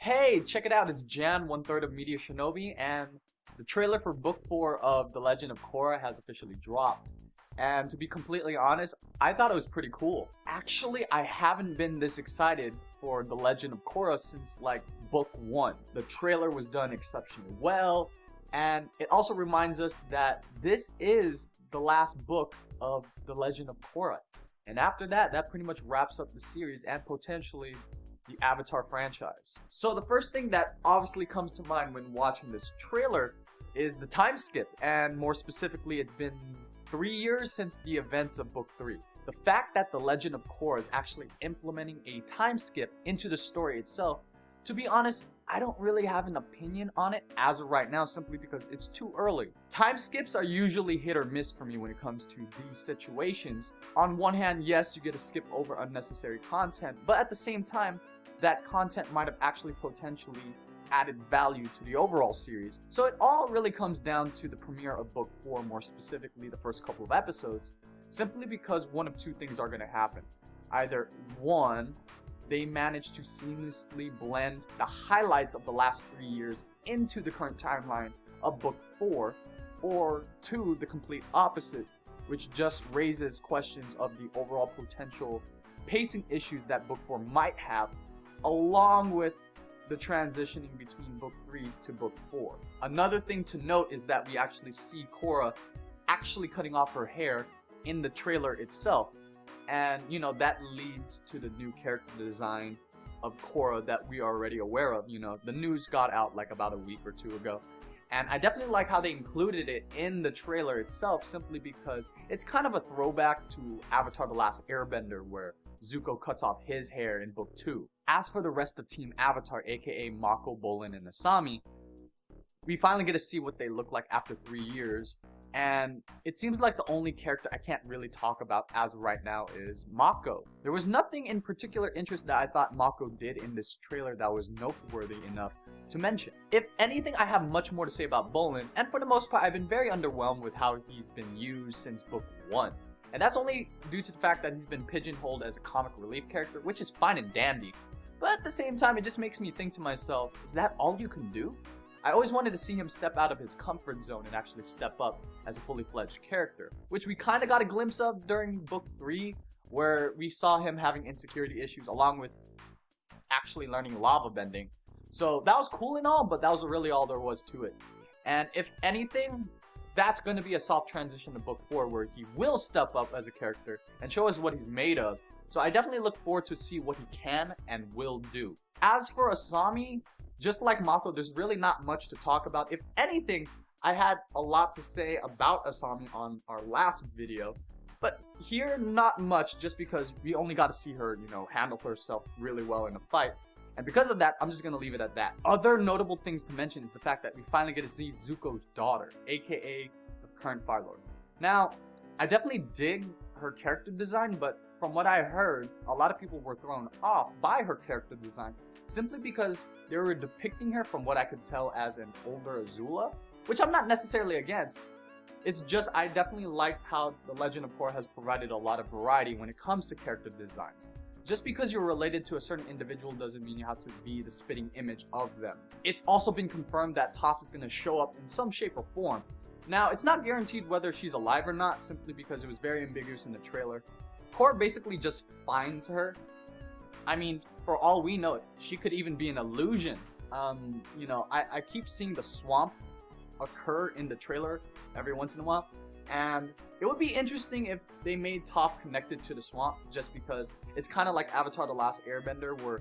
Hey, check it out, it's Jan, 1/3 of MediaShinobi, and the trailer for Book 4 of The Legend of Korra has officially dropped. And to be completely honest, I thought it was pretty cool. Actually, I haven't been this excited for The Legend of Korra since like Book 1. The trailer was done exceptionally well, and it also reminds us that this is the last book of The Legend of Korra. And after that, that pretty much wraps up the series and potentially the Avatar franchise. So the first thing that obviously comes to mind when watching this trailer is the time skip, and more specifically, it's been 3 years since the events of Book 3. The fact that The Legend of Korra is actually implementing a time skip into the story itself, to be honest, I don't really have an opinion on it as of right now, simply because it's too early. Time skips are usually hit or miss for me when it comes to these situations. On one hand, yes, you get to skip over unnecessary content, but at the same time, that content might have actually potentially added value to the overall series. So it all really comes down to the premiere of Book 4, more specifically the first couple of episodes, simply because one of two things are going to happen. Either one, they manage to seamlessly blend the highlights of the last 3 years into the current timeline of Book 4, or two, the complete opposite, which just raises questions of the overall potential pacing issues that Book 4 might have, along with the transitioning between Book 3 to Book 4. Another thing to note is that we actually see Korra actually cutting off her hair in the trailer itself. And, you know, that leads to the new character design of Korra that we are already aware of. You know, the news got out like about a week or two ago. And I definitely like how they included it in the trailer itself, simply because it's kind of a throwback to Avatar: The Last Airbender, where Zuko cuts off his hair in Book 2. As for the rest of Team Avatar, aka Mako, Bolin, and Asami, we finally get to see what they look like after 3 years. And it seems like the only character I can't really talk about as of right now is Mako. There was nothing in particular interest that I thought Mako did in this trailer that was noteworthy enough to mention. If anything, I have much more to say about Bolin, and for the most part, I've been very underwhelmed with how he's been used since Book 1. And that's only due to the fact that he's been pigeonholed as a comic relief character, which is fine and dandy. But at the same time, it just makes me think to myself, is that all you can do? I always wanted to see him step out of his comfort zone and actually step up as a fully fledged character, which we kind of got a glimpse of during Book 3, where we saw him having insecurity issues along with actually learning lava bending. So that was cool and all, but that was really all there was to it. And if anything, that's going to be a soft transition to Book 4, where he will step up as a character and show us what he's made of. So I definitely look forward to see what he can and will do. As for Asami, just like Mako, there's really not much to talk about. If anything, I had a lot to say about Asami on our last video, but here not much, just because we only got to see her, you know, handle herself really well in a fight. And because of that, I'm just going to leave it at that. Other notable things to mention is the fact that we finally get to see Zuko's daughter, aka the current Fire Lord. Now, I definitely dig her character design, but from what I heard, a lot of people were thrown off by her character design simply because they were depicting her, from what I could tell, as an older Azula, which I'm not necessarily against. It's just I definitely like how The Legend of Korra has provided a lot of variety when it comes to character designs. Just because you're related to a certain individual doesn't mean you have to be the spitting image of them. It's also been confirmed that Toph is going to show up in some shape or form. Now, it's not guaranteed whether she's alive or not, simply because it was very ambiguous in the trailer. Korra basically just finds her. I mean, for all we know, she could even be an illusion. You know, I keep seeing the swamp occur in the trailer every once in a while, and it would be interesting if they made Toph connected to the swamp, just because it's kind of like Avatar: The Last Airbender, where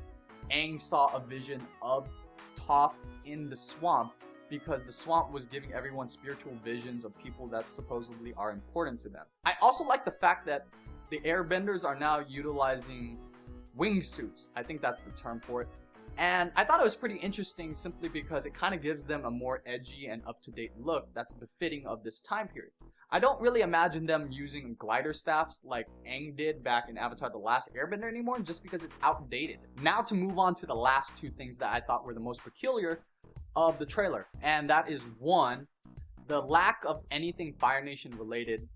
Aang saw a vision of Toph in the swamp, because the swamp was giving everyone spiritual visions of people that supposedly are important to them. I also like the fact that the airbenders are now utilizing wingsuits. I think that's the term for it. And I thought it was pretty interesting simply because it kind of gives them a more edgy and up-to-date look that's befitting of this time period. I don't really imagine them using glider staffs like Aang did back in Avatar: The Last Airbender anymore, just because it's outdated. Now to move on to the last two things that I thought were the most peculiar of the trailer. And that is, one, the lack of anything Fire Nation related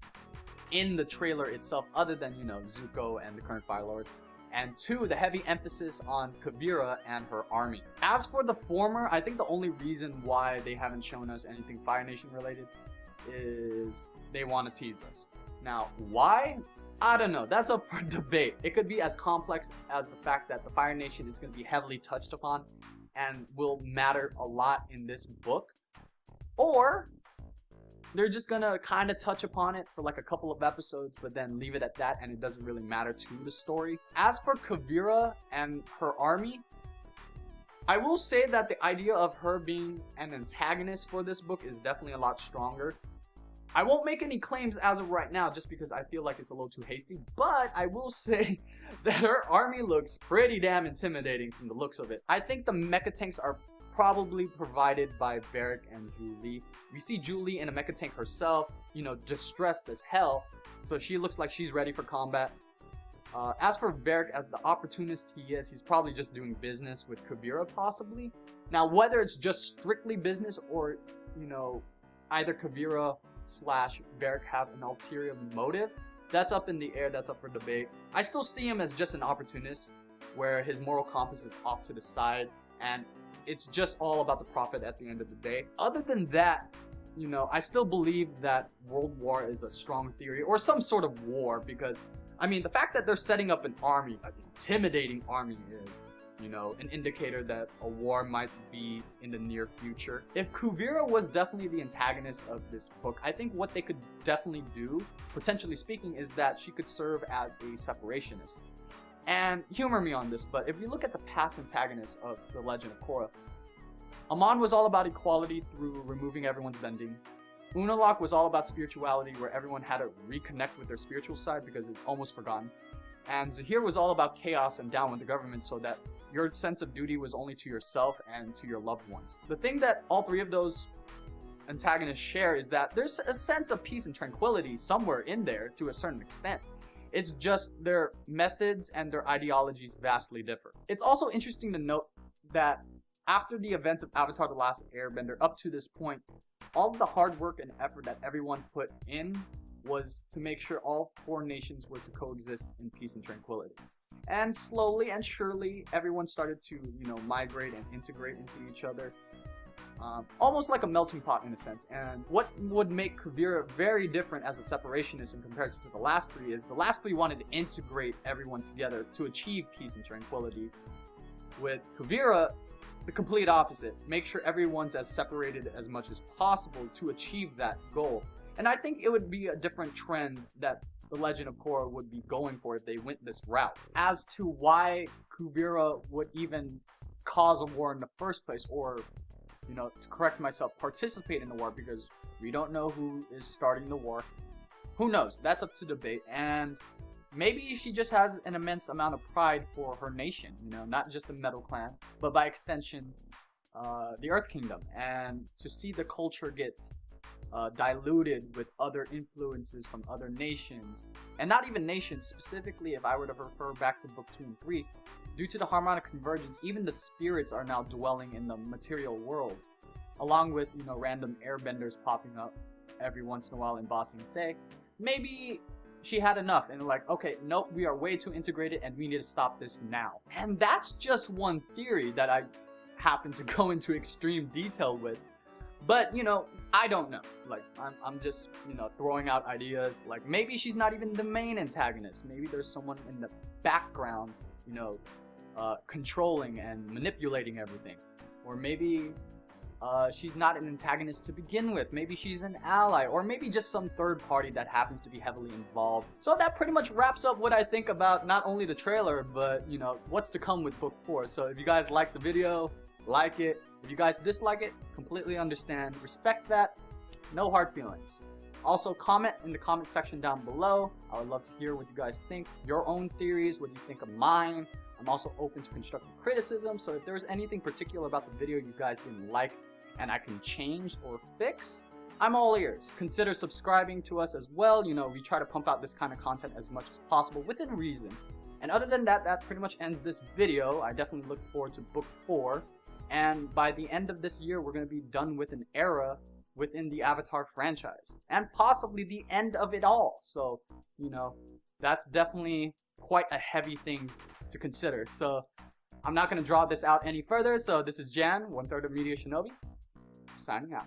in the trailer itself, other than, you know, Zuko and the current Fire Lord. and 2, the heavy emphasis on Kavira and her army. As for the former, I think the only reason why they haven't shown us anything Fire Nation related is they want to tease us. Now, why? I don't know. That's up for debate. It could be as complex as the fact that the Fire Nation is going to be heavily touched upon and will matter a lot in this book. Or they're just going to kind of touch upon it for like a couple of episodes, but then leave it at that, and it doesn't really matter to the story. As for Kavira and her army, I will say that the idea of her being an antagonist for this book is definitely a lot stronger. I won't make any claims as of right now just because I feel like it's a little too hasty, but I will say that her army looks pretty damn intimidating from the looks of it. I think the mecha tanks are probably provided by Varric and Julie. We see Julie in a mecha tank herself, you know, distressed as hell, so she looks like she's ready for combat. As for Varric, as the opportunist he is, he's probably just doing business with Kavira possibly. Now, whether it's just strictly business or, you know, either Kavira / Varric have an ulterior motive, that's up in the air, that's up for debate. I still see him as just an opportunist, where his moral compass is off to the side, and it's just all about the profit at the end of the day. Other than that, you know, I still believe that World War is a strong theory, or some sort of war, because, I mean, the fact that they're setting up an army, an intimidating army is, you know, an indicator that a war might be in the near future. If Kuvira was definitely the antagonist of this book, I think what they could definitely do, potentially speaking, is that she could serve as a separationist. And humor me on this, but if you look at the past antagonists of The Legend of Korra, Amon was all about equality through removing everyone's bending. Unalaq was all about spirituality, where everyone had to reconnect with their spiritual side because it's almost forgotten. And Zahir was all about chaos and down with the government, so that your sense of duty was only to yourself and to your loved ones. The thing that all 3 of those antagonists share is that there's a sense of peace and tranquility somewhere in there to a certain extent. It's just their methods and their ideologies vastly differ. It's also interesting to note that after the events of Avatar: The Last Airbender up to this point, all of the hard work and effort that everyone put in was to make sure all 4 nations were to coexist in peace and tranquility. And slowly and surely, everyone started to, you know, migrate and integrate into each other. Almost like a melting pot in a sense. And what would make Kavira very different as a separationist in comparison to the last 3 is the last 3 wanted to integrate everyone together to achieve peace and tranquility. With Kavira, the complete opposite. Make sure everyone's as separated as much as possible to achieve that goal. And I think it would be a different trend that The Legend of Korra would be going for if they went this route. As to why Kuvira would even cause a war in the first place, or, you know, to correct myself, participate in the war, because we don't know who is starting the war. Who knows? That's up to debate. And maybe she just has an immense amount of pride for her nation, you know, not just the Metal Clan, but by extension, the Earth Kingdom. And to see the culture get diluted with other influences from other nations, and not even nations, specifically if I were to refer back to book 2 and 3, due to the harmonic convergence, even the spirits are now dwelling in the material world, along with, you know, random airbenders popping up every once in a while in Ba Sing Se. Maybe she had enough and like, okay, nope, we are way too integrated and we need to stop this now. And that's just one theory that I happen to go into extreme detail with. But, you know, I don't know. Like, I'm just, you know, throwing out ideas. Like, maybe she's not even the main antagonist. Maybe there's someone in the background, you know, controlling and manipulating everything. Or maybe she's not an antagonist to begin with. Maybe she's an ally. Or maybe just some third party that happens to be heavily involved. So that pretty much wraps up what I think about not only the trailer, but, you know, what's to come with book 4. So if you guys like the video, like it. If you guys dislike it, completely understand. Respect that. No hard feelings. Also, comment in the comment section down below. I would love to hear what you guys think. Your own theories, what you think of mine. I'm also open to constructive criticism, so if there's anything particular about the video you guys didn't like and I can change or fix, I'm all ears. Consider subscribing to us as well. You know, we try to pump out this kind of content as much as possible within reason. And other than that, that pretty much ends this video. I definitely look forward to book 4. And by the end of this year, we're going to be done with an era within the Avatar franchise. And possibly the end of it all. So, you know, that's definitely quite a heavy thing to consider. So I'm not going to draw this out any further. So this is Jan, 1/3 of MediaShinobi, signing out.